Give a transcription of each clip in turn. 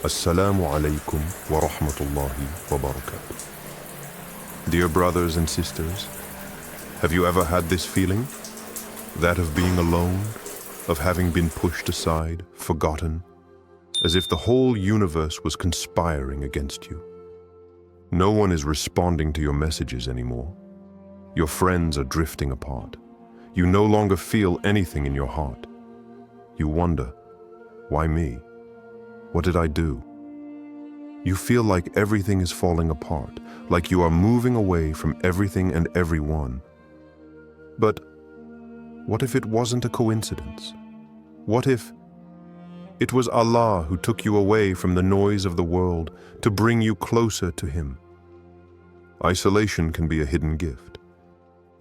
Assalamu alaikum wa rahmatullahi wa barakatuh. Dear brothers and sisters, have you ever had this feeling? That of being alone, of having been pushed aside, forgotten, as if the whole universe was conspiring against you. No one is responding to your messages anymore. Your friends are drifting apart. You no longer feel anything in your heart. You wonder, why me? What did I do? You feel like everything is falling apart, like you are moving away from everything and everyone. But what if it wasn't a coincidence? What if it was Allah who took you away from the noise of the world to bring you closer to Him? Isolation can be a hidden gift.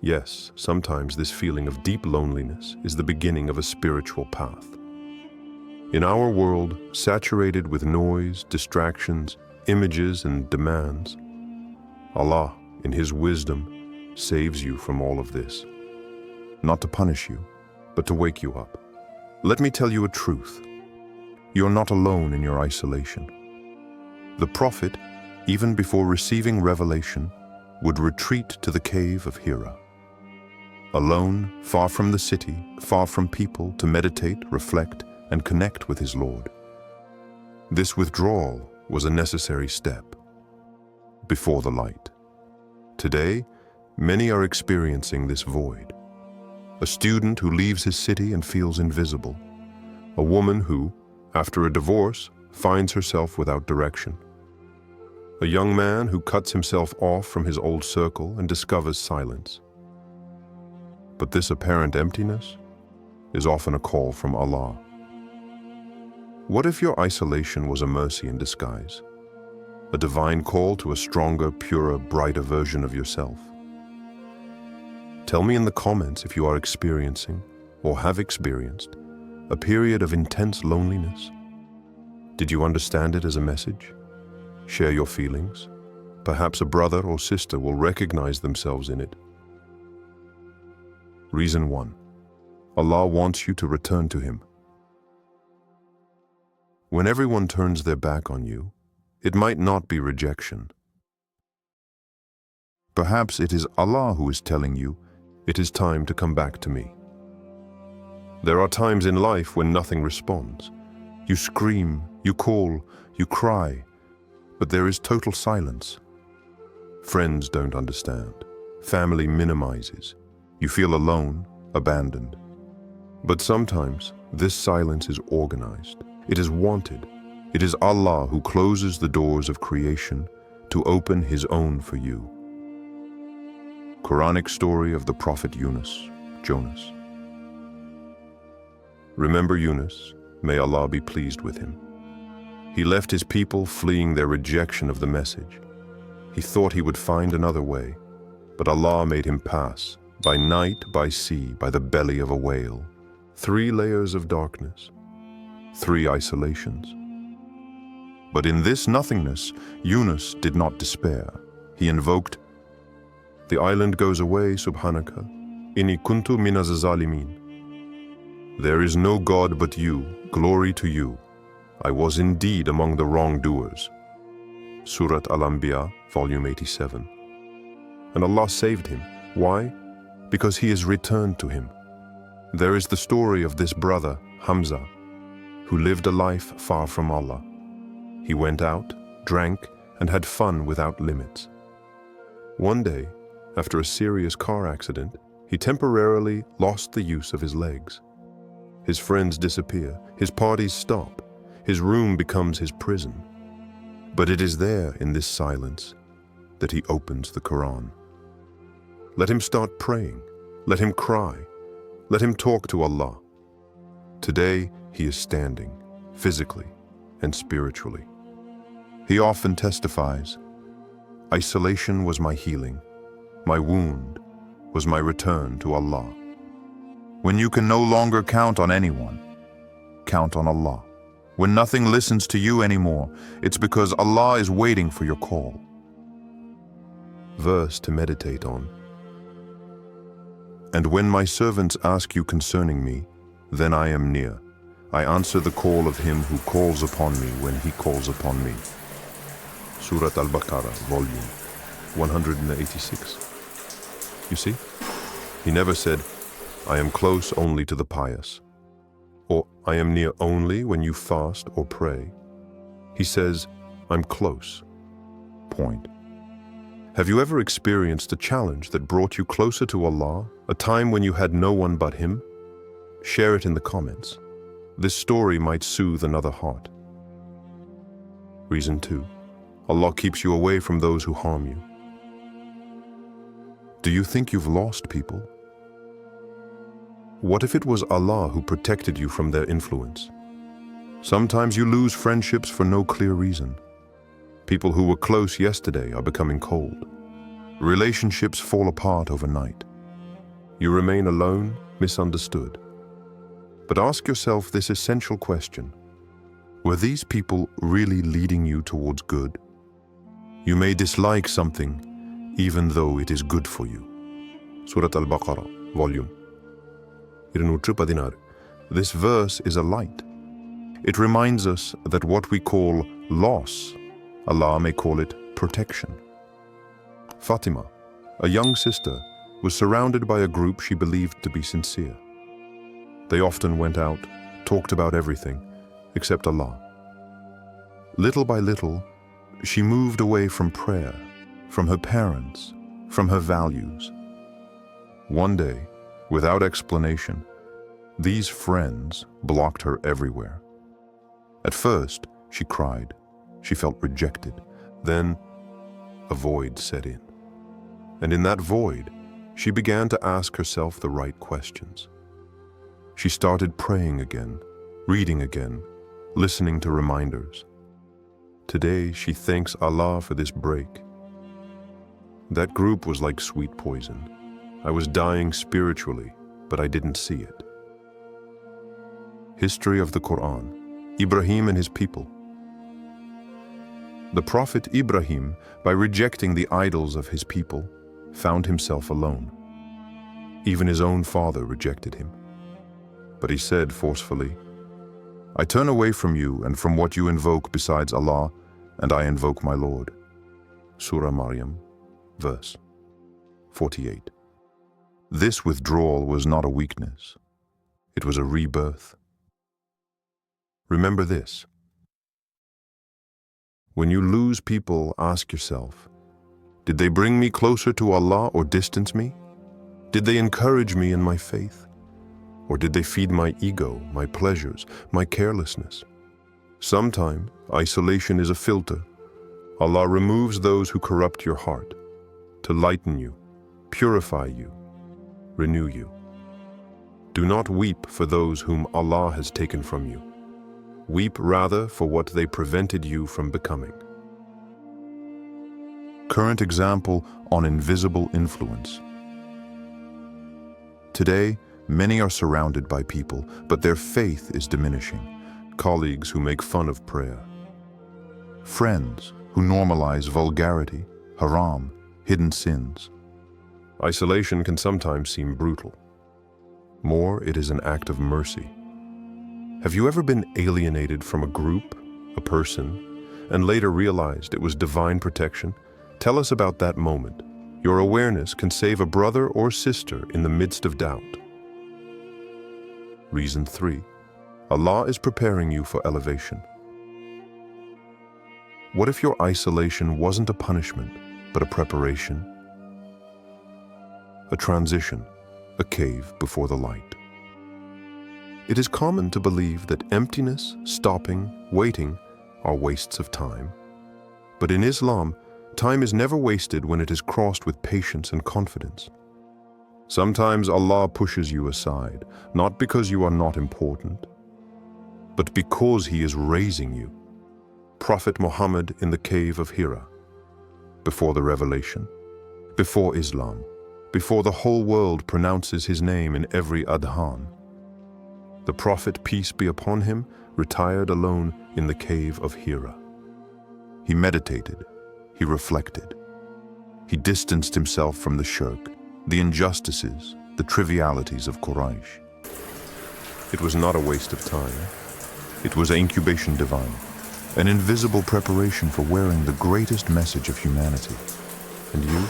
Yes, sometimes this feeling of deep loneliness is the beginning of a spiritual path. In our world, saturated with noise, distractions, images, and demands, Allah, in His wisdom, saves you from all of this. Not to punish you, but to wake you up. Let me tell you a truth. You're not alone in your isolation. The Prophet, even before receiving revelation, would retreat to the cave of Hira. Alone, far from the city, far from people, to meditate, reflect, and connect with his Lord. This withdrawal was a necessary step before the light. Today, many are experiencing this void. A student who leaves his city and feels invisible. A woman who, after a divorce, finds herself without direction. A young man who cuts himself off from his old circle and discovers silence. But this apparent emptiness is often a call from Allah. What if your isolation was a mercy in disguise? A divine call to a stronger, purer, brighter version of yourself? Tell me in the comments if you are experiencing, or have experienced, a period of intense loneliness. Did you understand it as a message? Share your feelings. Perhaps a brother or sister will recognize themselves in it. Reason 1. Allah wants you to return to Him. When everyone turns their back on you, it might not be rejection. Perhaps it is Allah who is telling you, it is time to come back to me. There are times in life when nothing responds. You scream, you call, you cry, but there is total silence. Friends don't understand. Family minimizes. You feel alone, abandoned. But sometimes this silence is organized. It is wanted. It is Allah who closes the doors of creation to open His own for you. Quranic story of the Prophet Yunus, Jonas. Remember Yunus, may Allah be pleased with him. He left his people fleeing their rejection of the message. He thought he would find another way, but Allah made him pass, by night, by sea, by the belly of a whale. 3 layers of darkness, 3 isolations. But in this nothingness, Yunus did not despair. He invoked, "The island goes away, subhanaka, inni kuntu minaz zalimin. There is no God but you, glory to you. I was indeed among the wrongdoers." Surat Al-Anbiya, volume 87. And Allah saved him. Why? Because he is returned to Him. There is the story of this brother, Hamza, who lived a life far from Allah. He went out, drank, and had fun without limits. One day, after a serious car accident, he temporarily lost the use of his legs. His friends disappear, his parties stop, his room becomes his prison. But it is there, in this silence, that he opens the Quran. Let him start praying, let him cry, let him talk to Allah. Today, he is standing, physically and spiritually. He often testifies, "Isolation was my healing. My wound was my return to Allah." When you can no longer count on anyone, count on Allah. When nothing listens to you anymore, it's because Allah is waiting for your call. Verse to meditate on. And when my servants ask you concerning me, then I am near. I answer the call of him who calls upon me when he calls upon me. Surat Al-Baqarah, volume 186. You see, he never said, I am close only to the pious, or I am near only when you fast or pray. He says, I'm close. Point. Have you ever experienced a challenge that brought you closer to Allah, a time when you had no one but Him? Share it in the comments. This story might soothe another heart. Reason 2. Allah keeps you away from those who harm you. Do you think you've lost people? What if it was Allah who protected you from their influence? Sometimes you lose friendships for no clear reason. People who were close yesterday are becoming cold. Relationships fall apart overnight. You remain alone, misunderstood. But ask yourself this essential question. Were these people really leading you towards good? You may dislike something even though it is good for you. Surat Al-Baqarah, volume 216. This verse is a light. It reminds us that what we call loss, Allah may call it protection. Fatima, a young sister, was surrounded by a group she believed to be sincere. They often went out, talked about everything, except Allah. Little by little, she moved away from prayer, from her parents, from her values. One day, without explanation, these friends blocked her everywhere. At first, she cried. She felt rejected. Then, a void set in. And in that void, she began to ask herself the right questions. She started praying again, reading again, listening to reminders. Today, she thanks Allah for this break. That group was like sweet poison. I was dying spiritually, but I didn't see it. History of the Quran, Ibrahim and his people. The Prophet Ibrahim, by rejecting the idols of his people, found himself alone. Even his own father rejected him. But he said forcefully, I turn away from you and from what you invoke besides Allah, and I invoke my Lord. Surah Maryam, verse 48. This withdrawal was not a weakness. It was a rebirth. Remember this. When you lose people, ask yourself, did they bring me closer to Allah or distance me? Did they encourage me in my faith? Or did they feed my ego, my pleasures, my carelessness? Sometimes isolation is a filter. Allah removes those who corrupt your heart to lighten you, purify you, renew you. Do not weep for those whom Allah has taken from you. Weep rather for what they prevented you from becoming. Current example on invisible influence. Today, many are surrounded by people, but their faith is diminishing. Colleagues who make fun of prayer. Friends who normalize vulgarity, haram, hidden sins. Isolation can sometimes seem brutal. More, it is an act of mercy. Have you ever been alienated from a group, a person, and later realized it was divine protection? Tell us about that moment. Your awareness can save a brother or sister in the midst of doubt. Reason 3. Allah is preparing you for elevation. What if your isolation wasn't a punishment, but a preparation? A transition, a cave before the light. It is common to believe that emptiness, stopping, waiting are wastes of time. But in Islam, time is never wasted when it is crossed with patience and confidence. Sometimes Allah pushes you aside, not because you are not important, but because He is raising you. Prophet Muhammad in the cave of Hira, before the revelation, before Islam, before the whole world pronounces his name in every adhan. The Prophet, peace be upon him, retired alone in the cave of Hira. He meditated, he reflected. He distanced himself from the shirk, the injustices, the trivialities of Quraysh. It was not a waste of time. It was incubation divine, an invisible preparation for wearing the greatest message of humanity. And you?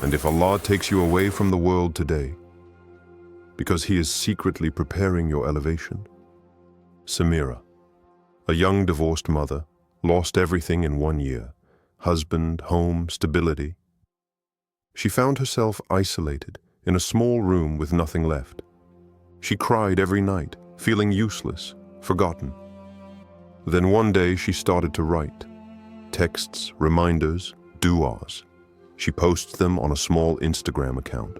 And if Allah takes you away from the world today, because He is secretly preparing your elevation? Samira, a young divorced mother, lost everything in 1 year: husband, home, stability. She found herself isolated in a small room with nothing left. She cried every night, feeling useless, forgotten. Then one day she started to write. Texts, reminders, du'as. She posts them on a small Instagram account.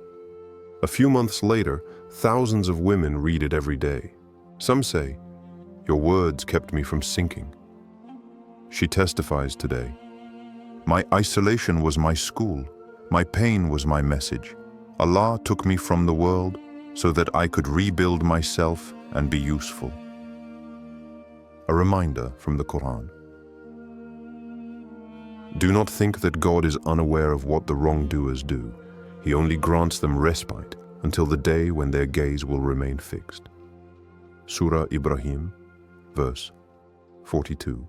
A few months later, thousands of women read it every day. Some say, "Your words kept me from sinking." She testifies today, "My isolation was my school. My pain was my message. Allah took me from the world so that I could rebuild myself and be useful." A reminder from the Quran. Do not think that God is unaware of what the wrongdoers do. He only grants them respite until the day when their gaze will remain fixed. Surah Ibrahim, verse 42.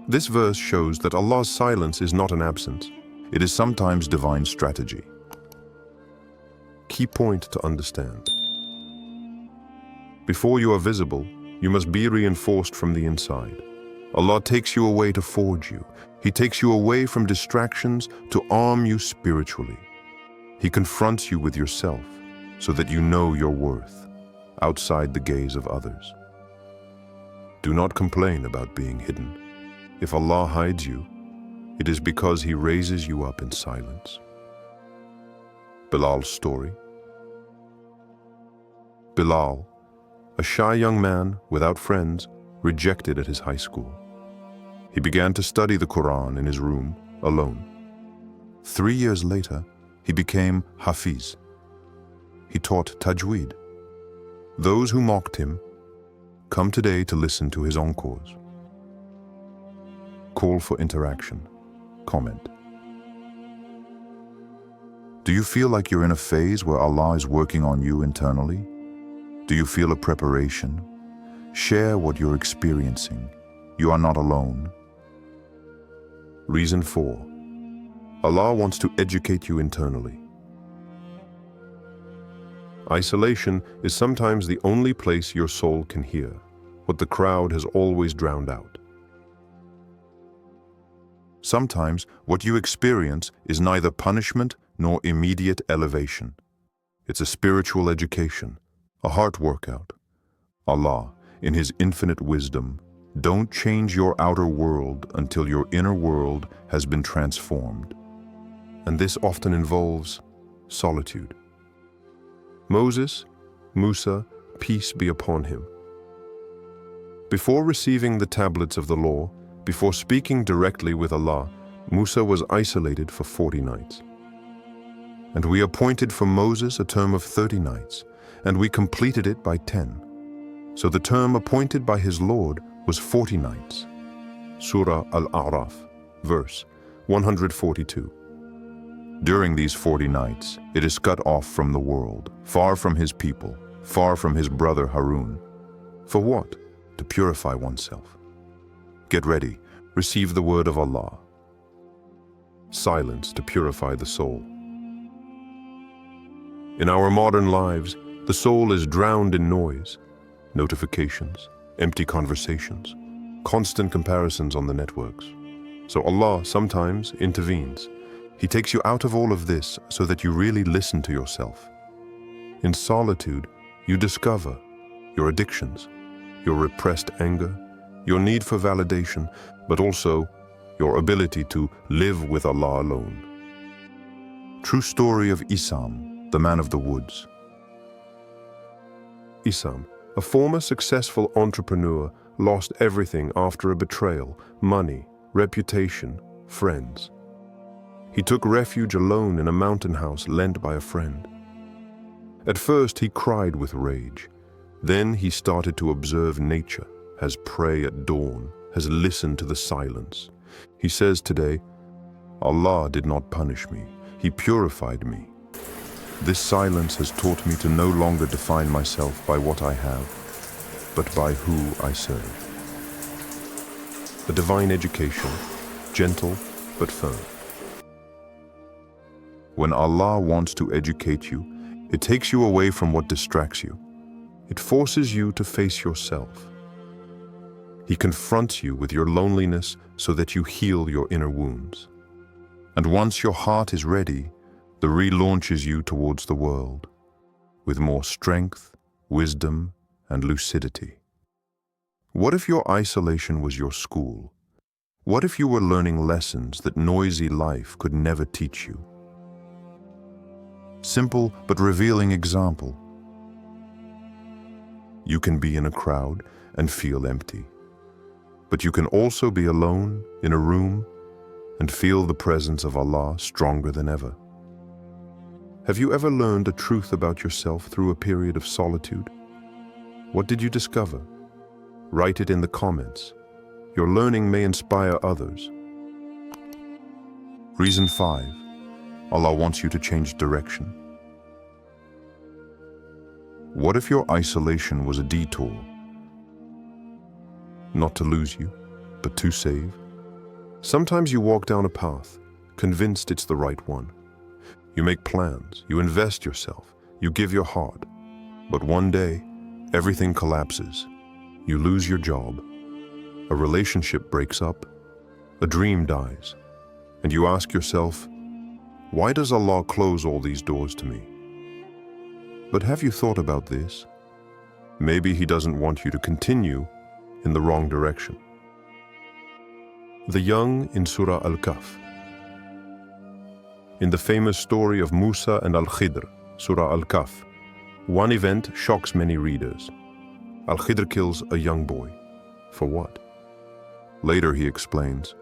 This verse shows that Allah's silence is not an absence. It is sometimes divine strategy. Key point to understand. Before you are visible, you must be reinforced from the inside. Allah takes you away to forge you. He takes you away from distractions to arm you spiritually. He confronts you with yourself so that you know your worth outside the gaze of others. Do not complain about being hidden. If Allah hides you, it is because He raises you up in silence. Bilal's story. Bilal, a shy young man without friends, rejected at his high school. He began to study the Quran in his room, alone. 3 years later, he became Hafiz. He taught Tajweed. Those who mocked him come today to listen to his encores. Call for interaction. Comment. Do you feel like you're in a phase where Allah is working on you internally? Do you feel a preparation? Share what you're experiencing. You are not alone. Reason 4. Allah wants to educate you internally. Isolation is sometimes the only place your soul can hear what the crowd has always drowned out. Sometimes what you experience is neither punishment nor immediate elevation. It's a spiritual education, a heart workout. Allah, in His infinite wisdom, don't change your outer world until your inner world has been transformed. And this often involves solitude. Moses, Musa, peace be upon him. Before receiving the tablets of the law, before speaking directly with Allah, Musa was isolated for 40 nights. And we appointed for Moses a term of 30 nights, and we completed it by 10. So the term appointed by his Lord was 40 nights. Surah Al-A'raf, verse 142. During these 40 nights, it is cut off from the world, far from his people, far from his brother Harun. For what? To purify oneself. Get ready, receive the word of Allah. Silence to purify the soul. In our modern lives, the soul is drowned in noise, notifications, empty conversations, constant comparisons on the networks. So Allah sometimes intervenes. He takes you out of all of this so that you really listen to yourself. In solitude, you discover your addictions, your repressed anger, your need for validation, but also your ability to live with Allah alone. True story of Isam, the man of the woods. Isam, a former successful entrepreneur, lost everything after a betrayal: money, reputation, friends. He took refuge alone in a mountain house lent by a friend. At first he cried with rage. Then he started to observe nature, has prey at dawn, has listened to the silence. He says today, Allah did not punish me, He purified me. This silence has taught me to no longer define myself by what I have. but by who I serve. A divine education, gentle but firm. When Allah wants to educate you, it takes you away from what distracts you. It forces you to face yourself. He confronts you with your loneliness so that you heal your inner wounds. And once your heart is ready, the relaunches you towards the world with more strength, wisdom, and lucidity. What if your isolation was your school? What if you were learning lessons that noisy life could never teach you? Simple but revealing example. You can be in a crowd and feel empty. But you can also be alone in a room and feel the presence of Allah stronger than ever. Have you ever learned a truth about yourself through a period of solitude? What did you discover? Write it in the comments. Your learning may inspire others. Reason 5. Allah wants you to change direction. What if your isolation was a detour? Not to lose you, but to save. Sometimes you walk down a path, convinced it's the right one. You make plans, you invest yourself, you give your heart. But one day, everything collapses. You lose your job. A relationship breaks up. A dream dies. And you ask yourself, why does Allah close all these doors to me? But have you thought about this? Maybe He doesn't want you to continue in the wrong direction. The young in Surah Al-Kahf. In the famous story of Musa and Al-Khidr, Surah Al-Kahf, one event shocks many readers. Al-Khidr kills a young boy. For what? Later he explains,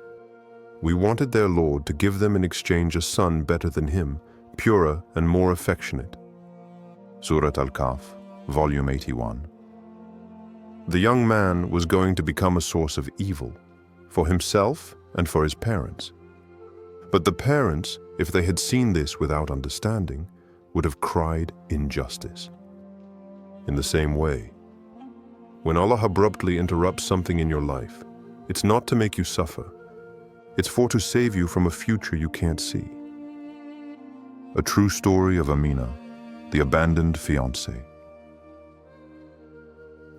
we wanted their Lord to give them in exchange a son better than him, purer and more affectionate. Surah Al-Kahf, Volume 81. The young man was going to become a source of evil, for himself and for his parents. But the parents, if they had seen this without understanding, would have cried injustice. In the same way, when Allah abruptly interrupts something in your life, it's not to make you suffer. It's for to save you from a future you can't see. A true story of Amina, the abandoned fiancée.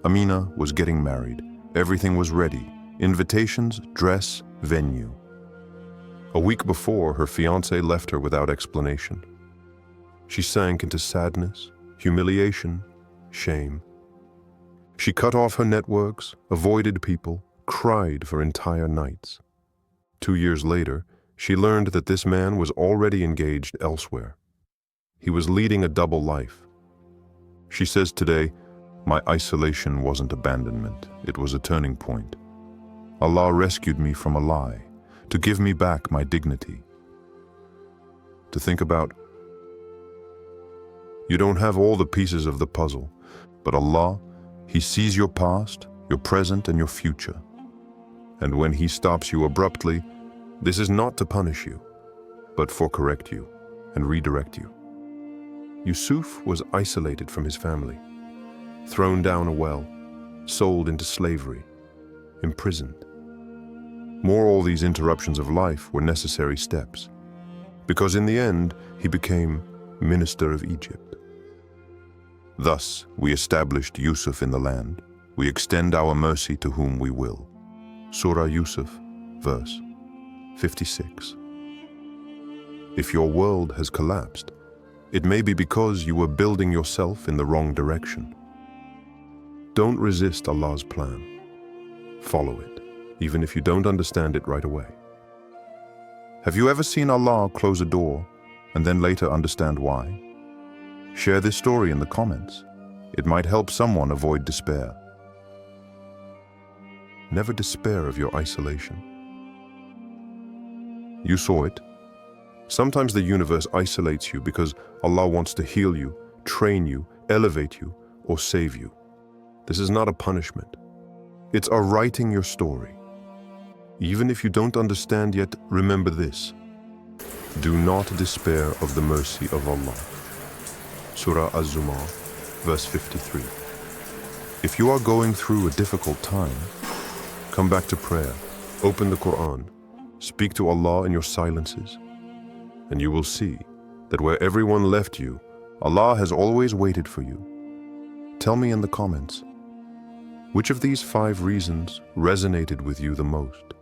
Amina was getting married. Everything was ready. Invitations, dress, venue. A week before, her fiancé left her without explanation. She sank into sadness, humiliation, shame. She cut off her networks, avoided people, cried for entire nights. 2 years later, she learned that this man was already engaged elsewhere. He was leading a double life. She says today, my isolation wasn't abandonment, it was a turning point. Allah rescued me from a lie, to give me back my dignity. To think about, you don't have all the pieces of the puzzle, but Allah, He sees your past, your present, and your future. And when He stops you abruptly, this is not to punish you, but for correct you and redirect you. Yusuf was isolated from his family, thrown down a well, sold into slavery, imprisoned. All these interruptions of life were necessary steps, because in the end, he became minister of Egypt. Thus, we established Yusuf in the land. We extend our mercy to whom we will. Surah Yusuf, verse 56. If your world has collapsed, it may be because you were building yourself in the wrong direction. Don't resist Allah's plan. Follow it, even if you don't understand it right away. Have you ever seen Allah close a door and then later understand why? Share this story in the comments. It might help someone avoid despair. Never despair of your isolation. You saw it. Sometimes the universe isolates you because Allah wants to heal you, train you, elevate you, or save you. This is not a punishment. It's a writing your story. Even if you don't understand yet, remember this. Do not despair of the mercy of Allah. Surah Az-Zumar, verse 53. If you are going through a difficult time, come back to prayer, open the Quran, speak to Allah in your silences, and you will see that where everyone left you, Allah has always waited for you. Tell me in the comments, which of these 5 reasons resonated with you the most?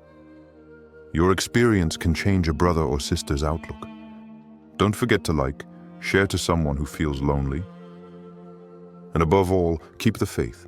Your experience can change a brother or sister's outlook. Don't forget to like, share to someone who feels lonely, and above all, keep the faith.